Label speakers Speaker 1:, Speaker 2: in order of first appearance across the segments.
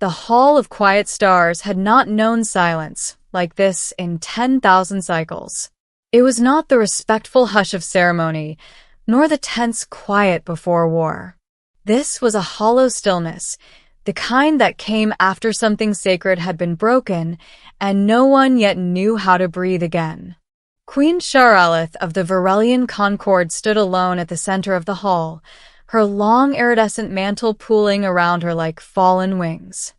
Speaker 1: The Hall of Quiet Stars had not known silence like this in 10,000 cycles. It was not the respectful hush of ceremony, nor the tense quiet before war. This was a hollow stillness, the kind that came after something sacred had been broken, and no one yet knew how to breathe again. Queen Charalith of the Varelian Concord stood alone at the center of the hall, her long iridescent mantle pooling around her like fallen wings.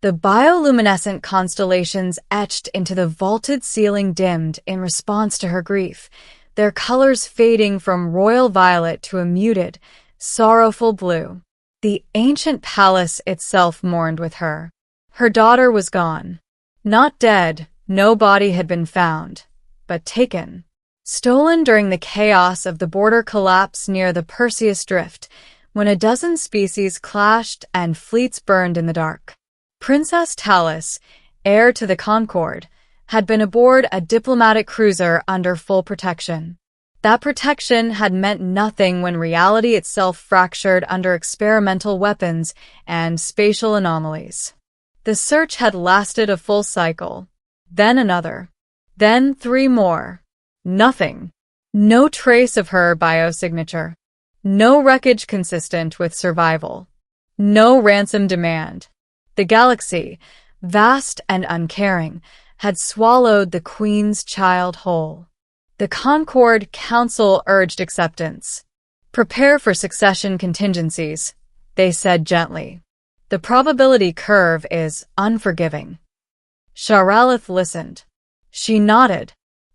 Speaker 1: The bioluminescent constellations etched into the vaulted ceiling dimmed in response to her grief, their colors fading from royal violet to a muted, sorrowful blue. The ancient palace itself mourned with her. Her daughter was gone. Not dead, no body had been found, but taken. Stolen during the chaos of the border collapse near the Perseus Drift, when a dozen species clashed and fleets burned in the dark. Princess Talus, heir to the Concorde, had been aboard a diplomatic cruiser under full protection. That protection had meant nothing when reality itself fractured under experimental weapons and spatial anomalies. The search had lasted a full cycle, then another, then 3 more. Nothing. No trace of her biosignature. No wreckage consistent with survival. No ransom demand. The galaxy, vast and uncaring, had swallowed the Queen's child whole. The Concorde Council urged acceptance. Prepare for succession contingencies, they said gently. The probability curve is unforgiving. Charalith listened. She nodded.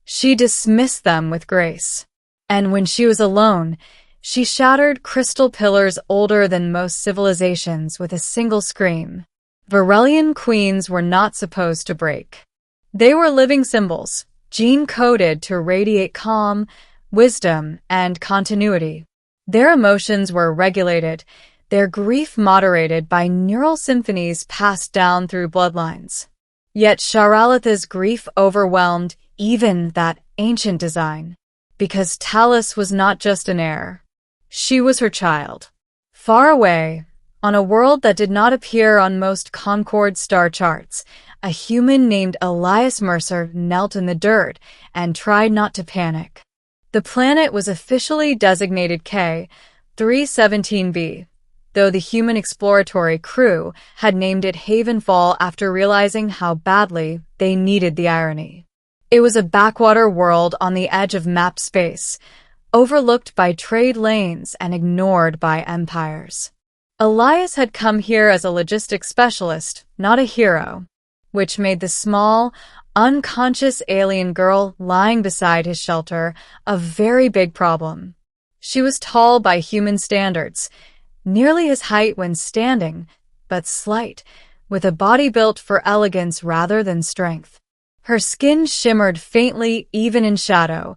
Speaker 1: She dismissed them with grace. And when she was alone, she shattered crystal pillars older than most civilizations with a single scream. Varelian queens were not supposed to break. They were living symbols, gene-coded to radiate calm, wisdom, and continuity. Their emotions were regulated, their grief moderated by neural symphonies passed down through bloodlines. Yet Charalith's grief overwhelmed even that ancient design, because Talus was not just an heir. She was her child. Far away, on a world that did not appear on most Concorde star charts, a human named Elias Mercer knelt in the dirt and tried not to panic. The planet was officially designated K-317b, though the human exploratory crew had named it Havenfall after realizing how badly they needed the irony. It was a backwater world on the edge of mapped space, overlooked by trade lanes and ignored by empires. Elias had come here as a logistics specialist, not a hero, which made the small, unconscious alien girl lying beside his shelter a very big problem. She was tall by human standards, nearly his height when standing, but slight, with a body built for elegance rather than strength. Her skin shimmered faintly even in shadow,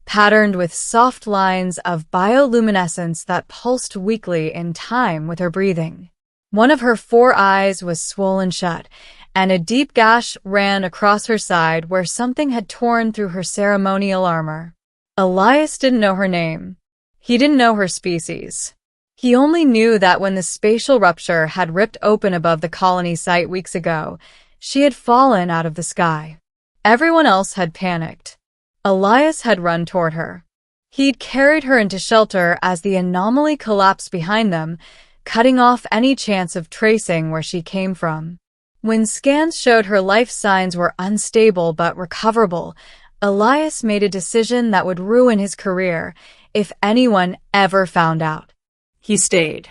Speaker 1: patterned with soft lines of bioluminescence that pulsed weakly in time with her breathing. One of her 4 eyes was swollen shut, and a deep gash ran across her side where something had torn through her ceremonial armor. Elias didn't know her name. He didn't know her species. He only knew that when the spatial rupture had ripped open above the colony site weeks ago, she had fallen out of the sky. Everyone else had panicked. Elias had run toward her. He'd carried her into shelter as the anomaly collapsed behind them, cutting off any chance of tracing where she came from. When scans showed her life signs were unstable but recoverable, Elias made a decision that would ruin his career if anyone ever found out. He stayed.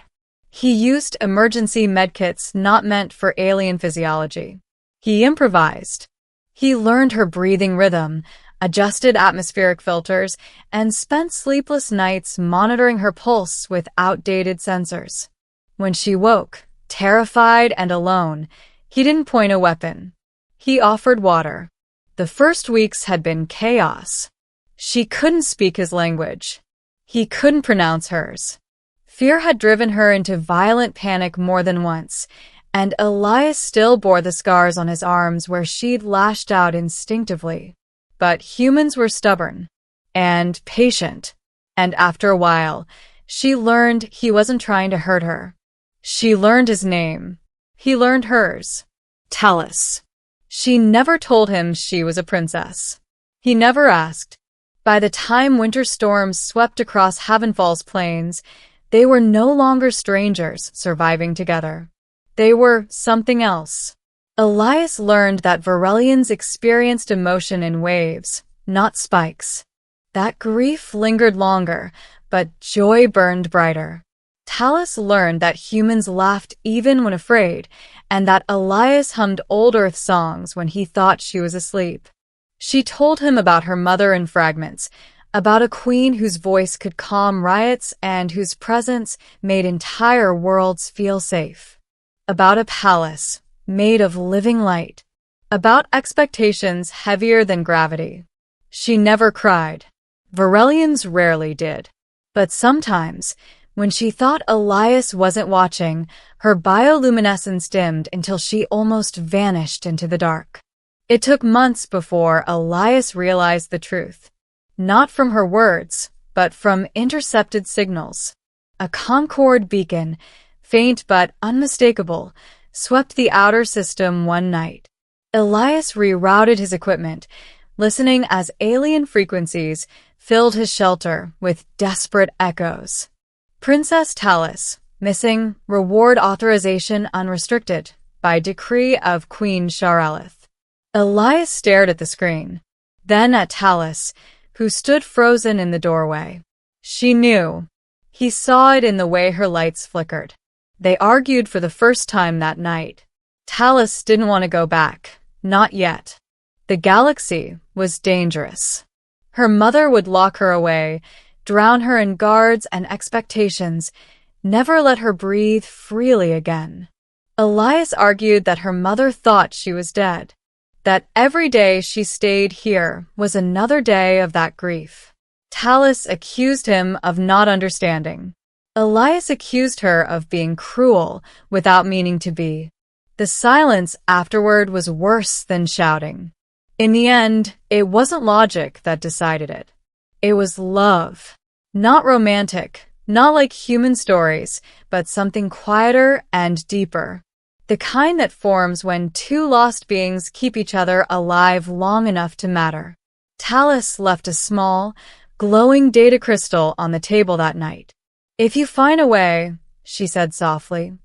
Speaker 1: He used emergency medkits not meant for alien physiology. He improvised. He learned her breathing rhythm, adjusted atmospheric filters, and spent sleepless nights monitoring her pulse with outdated sensors. When she woke, terrified and alone, he didn't point a weapon. He offered water. The first weeks had been chaos. She couldn't speak his language. He couldn't pronounce hers. Fear had driven her into violent panic more than once, and Elias still bore the scars on his arms where she'd lashed out instinctively. But humans were stubborn and patient, and after a while, she learned he wasn't trying to hurt her. She learned his name. He learned hers. Talus. She never told him she was a princess. He never asked. By the time winter storms swept across Havenfall's plains, they were no longer strangers surviving together. They were something else. Elias learned that Varelians experienced emotion in waves, not spikes. That grief lingered longer, but joy burned brighter. Talus learned that humans laughed even when afraid, and that Elias hummed old Earth songs when he thought she was asleep. She told him about her mother in fragments, about a queen whose voice could calm riots and whose presence made entire worlds feel safe. About a palace made of living light. About expectations heavier than gravity. She never cried. Varelians rarely did. But sometimes, when she thought Elias wasn't watching, her bioluminescence dimmed until she almost vanished into the dark. It took months before Elias realized the truth. Not from her words, but from intercepted signals. A Concord beacon, faint but unmistakable, swept the outer system one night. Elias rerouted his equipment, listening as alien frequencies filled his shelter with desperate echoes. Princess Talus, missing, reward authorization unrestricted, by decree of Queen Charalith. Elias stared at the screen, then at Talus, who stood frozen in the doorway. She knew. He saw it in the way her lights flickered. They argued for the first time that night. Talus didn't want to go back, not yet. The galaxy was dangerous. Her mother would lock her away, drown her in guards and expectations, never let her breathe freely again. Elias argued that her mother thought she was dead, that every day she stayed here was another day of that grief. Talus accused him of not understanding. Elias accused her of being cruel without meaning to be. The silence afterward was worse than shouting. In the end, it wasn't logic that decided it. It was love. Not romantic, not like human stories, but something quieter and deeper. The kind that forms when two lost beings keep each other alive long enough to matter. Talus left a small, glowing data crystal on the table that night. "If you find a way," she said softly,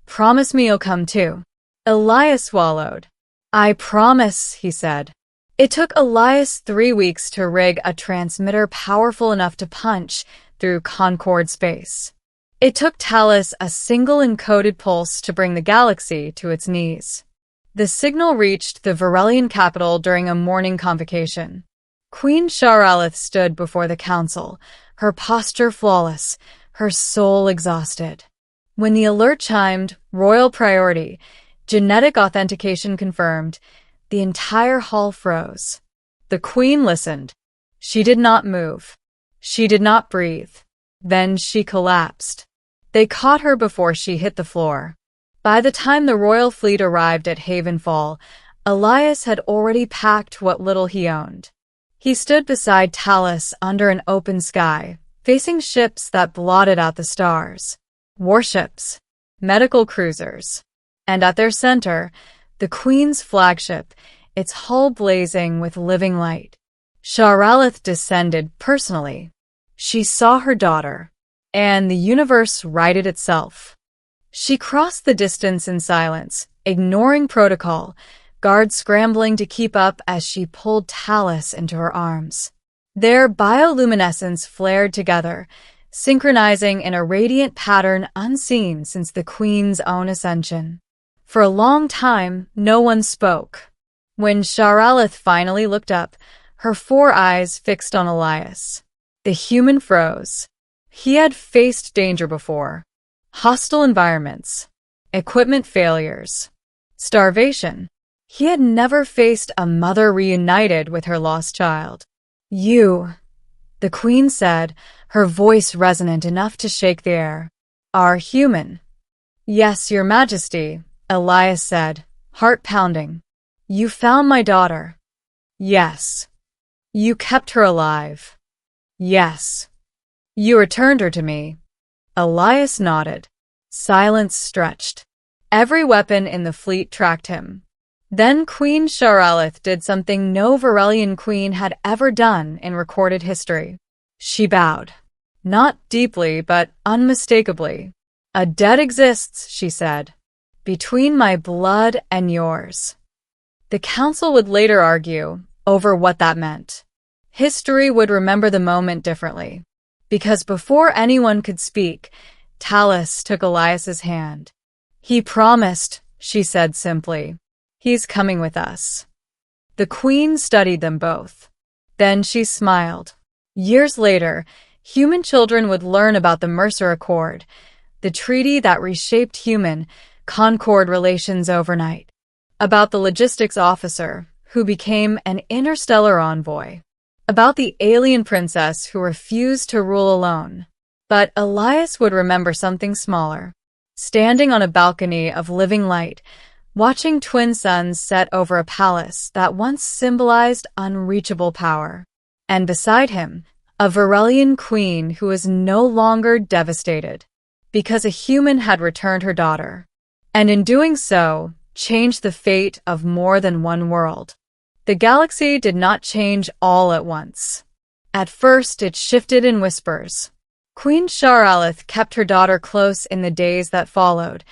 Speaker 1: "promise me you'll come too." Elias swallowed. "I promise," he said. It took Elias 3 weeks to rig a transmitter powerful enough to punch through Concord space. It took Talus a single encoded pulse to bring the galaxy to its knees. The signal reached the Varelian capital during a morning convocation. Queen Charalith stood before the council, her posture flawless, her soul exhausted. When the alert chimed, royal priority, genetic authentication confirmed, the entire hall froze. The queen listened. She did not move. She did not breathe. Then she collapsed. They caught her before she hit the floor. By the time the royal fleet arrived at Havenfall, Elias had already packed what little he owned. He stood beside Talus under an open sky, facing ships that blotted out the stars. Warships. Medical cruisers. And at their center, the Queen's flagship, its hull blazing with living light. Charalith descended personally. She saw her daughter, and the universe righted itself. She crossed the distance in silence, ignoring protocol, guards scrambling to keep up as she pulled Talus into her arms. Their bioluminescence flared together, synchronizing in a radiant pattern unseen since the Queen's own ascension. For a long time, no one spoke. When Charalith finally looked up, her 4 eyes fixed on Elias. The human froze. He had faced danger before. Hostile environments. Equipment failures. Starvation. He had never faced a mother reunited with her lost child. "You," the Queen said, her voice resonant enough to shake the air, "are human." "Yes, Your Majesty," Elias said, heart pounding. "You found my daughter." "Yes." "You kept her alive." "Yes." "You returned her to me." Elias nodded. Silence stretched. Every weapon in the fleet tracked him. Then Queen Sharalith did something no Varelian queen had ever done in recorded history. She bowed. Not deeply, but unmistakably. "A debt exists," she said, "between my blood and yours." The council would later argue over what that meant. History would remember the moment differently, because before anyone could speak, Talis took Elias's hand. "He promised," she said simply. "He's coming with us." The queen studied them both. Then she smiled. Years later, human children would learn about the Mercer Accord, the treaty that reshaped human-Concord relations overnight, about the logistics officer who became an interstellar envoy, about the alien princess who refused to rule alone. But Elias would remember something smaller. Standing on a balcony of living light, watching twin suns set over a palace that once symbolized unreachable power. And beside him, a Varelian queen who was no longer devastated, because a human had returned her daughter, and in doing so, changed the fate of more than one world. The galaxy did not change all at once. At first, it shifted in whispers. Queen Sharalith kept her daughter close in the days that followed,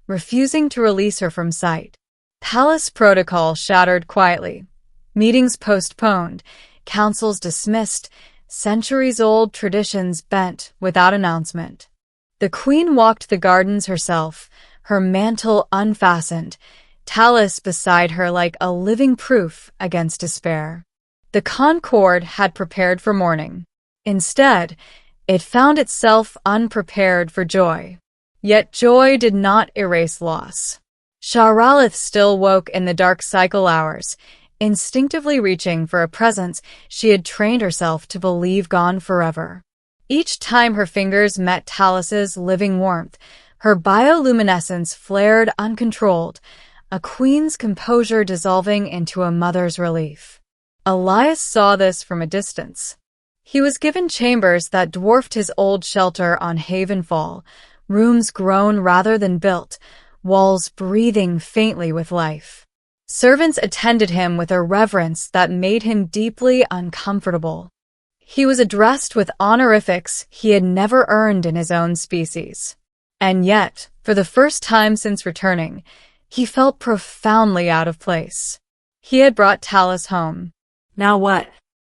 Speaker 1: refusing to release her from sight. Palace protocol shattered quietly. Meetings postponed, councils dismissed, centuries-old traditions bent without announcement. The queen walked the gardens herself, her mantle unfastened, Talis beside her like a living proof against despair. The Concord had prepared for mourning. Instead, it found itself unprepared for joy. Yet joy did not erase loss. Sharalith still woke in the dark cycle hours, instinctively reaching for a presence she had trained herself to believe gone forever. Each time her fingers met Talis's living warmth, her bioluminescence flared uncontrolled, a queen's composure dissolving into a mother's relief. Elias saw this from a distance. He was given chambers that dwarfed his old shelter on Havenfall, rooms grown rather than built, walls breathing faintly with life. Servants attended him with a reverence that made him deeply uncomfortable. He was addressed with honorifics he had never earned in his own species. And yet, for the first time since returning, he felt profoundly out of place. He had brought Talis home. Now what?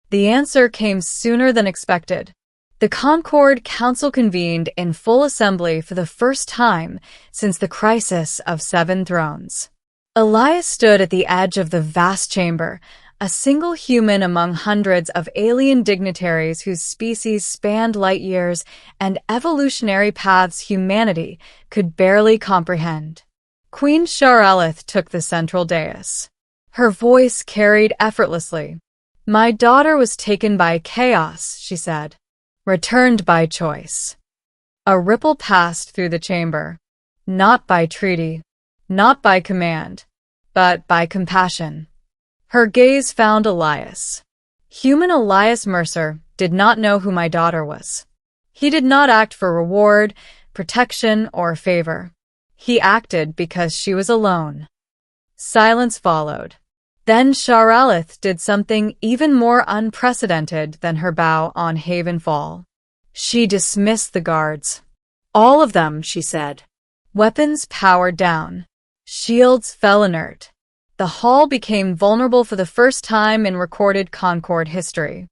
Speaker 1: The answer came sooner than expected. The Concord Council convened in full assembly for the first time since the crisis of Seven Thrones. Elias stood at the edge of the vast chamber, a single human among hundreds of alien dignitaries whose species spanned light years and evolutionary paths humanity could barely comprehend. Queen Sharalith took the central dais. Her voice carried effortlessly. "My daughter was taken by chaos," she said. "Returned by choice." A ripple passed through the chamber. Not by treaty, not by command, but by compassion. Her gaze found Elias. Human Elias Mercer did not know who my daughter was. He did not act for reward, protection, or favor. He acted because she was alone. Silence followed. Then Sharalith did something even more unprecedented than her bow on Havenfall. She dismissed the guards. "All of them," she said. Weapons powered down. Shields fell inert. The hall became vulnerable for the first time in recorded Concord history.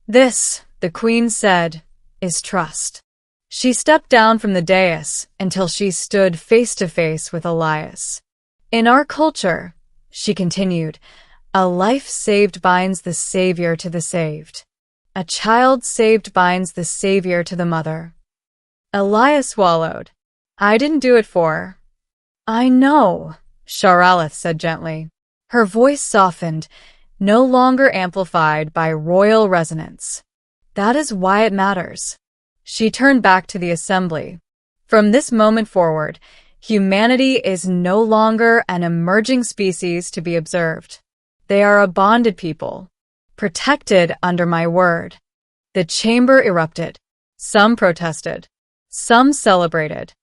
Speaker 1: "This," the queen said, "is trust." She stepped down from the dais until she stood face to face with Elias. "In our culture," she continued, "a life saved binds the savior to the saved. A child saved binds the savior to the mother." Elias swallowed. "I didn't do it for her." "I know," Sharalith said gently. Her voice softened, no longer amplified by royal resonance. "That is why it matters." She turned back to the assembly. "From this moment forward, humanity is no longer an emerging species to be observed. They are a bonded people, protected under my word." The chamber erupted. Some protested. Some celebrated.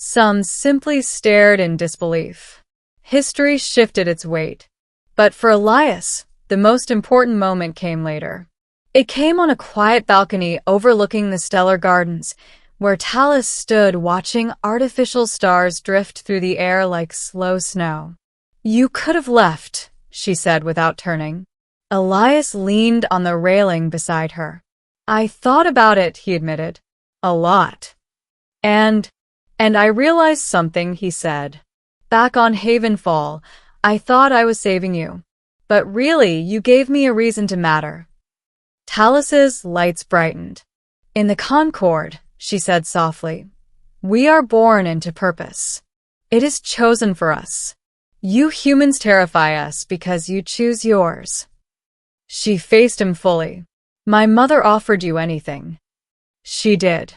Speaker 1: Some simply stared in disbelief. History shifted its weight. But for Elias, the most important moment came later. It came on a quiet balcony overlooking the stellar gardens, where Talus stood watching artificial stars drift through the air like slow snow. "You could have left," she said without turning. Elias leaned on the railing beside her. "I thought about it," he admitted. "A lot. And I realized something," he said. "Back on Havenfall, I thought I was saving you. But really, you gave me a reason to matter." Talus's lights brightened. "In the Concord," she said softly, "we are born into purpose. It is chosen for us. You humans terrify us because you choose yours." She faced him fully. "My mother offered you anything." "She did.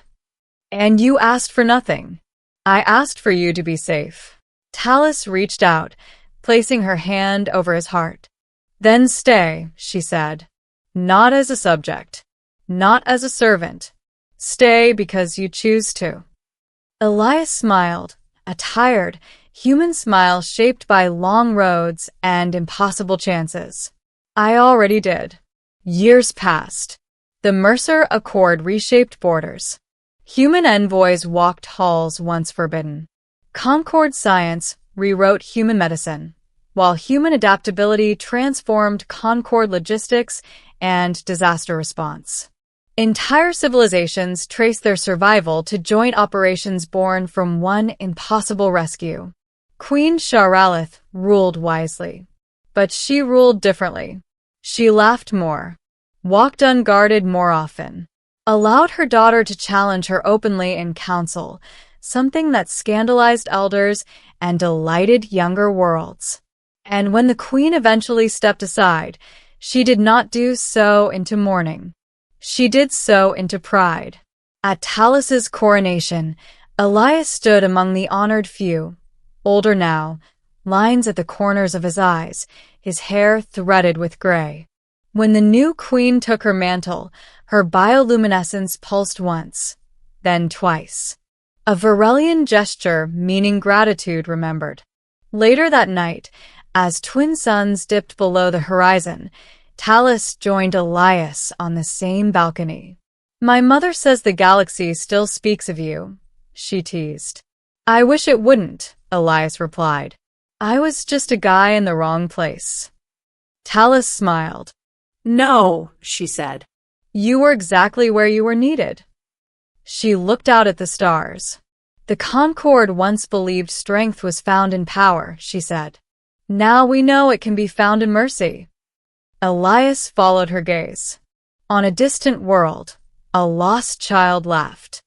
Speaker 1: And you asked for nothing." "I asked for you to be safe." Talus reached out, placing her hand over his heart. "Then stay," she said. "Not as a subject. Not as a servant. Stay because you choose to." Elias smiled, a tired, human smile shaped by long roads and impossible chances. "I already did." Years passed. The Mercer Accord reshaped borders. Human envoys walked halls once forbidden. Concord science rewrote human medicine, while human adaptability transformed Concord logistics and disaster response. Entire civilizations trace their survival to joint operations born from one impossible rescue. Queen Charalith ruled wisely. But she ruled differently. She laughed more, walked unguarded more often, allowed her daughter to challenge her openly in council, something that scandalized elders and delighted younger worlds. And when the queen eventually stepped aside, she did not do so into mourning. She did so into pride. At Talus's coronation, Elias stood among the honored few, older now, lines at the corners of his eyes, his hair threaded with gray. When the new queen took her mantle, her bioluminescence pulsed once, then twice. A Varelian gesture meaning gratitude, remembered. Later that night, as twin suns dipped below the horizon, Talus joined Elias on the same balcony. "My mother says the galaxy still speaks of you," she teased. "I wish it wouldn't," Elias replied. "I was just a guy in the wrong place." Talus smiled. "No," she said. "You were exactly where you were needed." She looked out at the stars. "The Concord once believed strength was found in power," she said. "Now we know it can be found in mercy." Elias followed her gaze. On a distant world, a lost child laughed.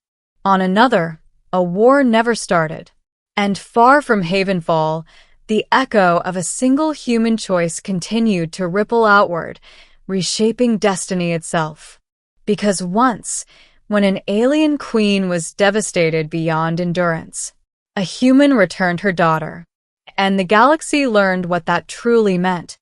Speaker 1: On another, a war never started. And far from Havenfall, the echo of a single human choice continued to ripple outward, reshaping destiny itself. Because once, when an alien queen was devastated beyond endurance, a human returned her daughter. And the galaxy learned what that truly meant.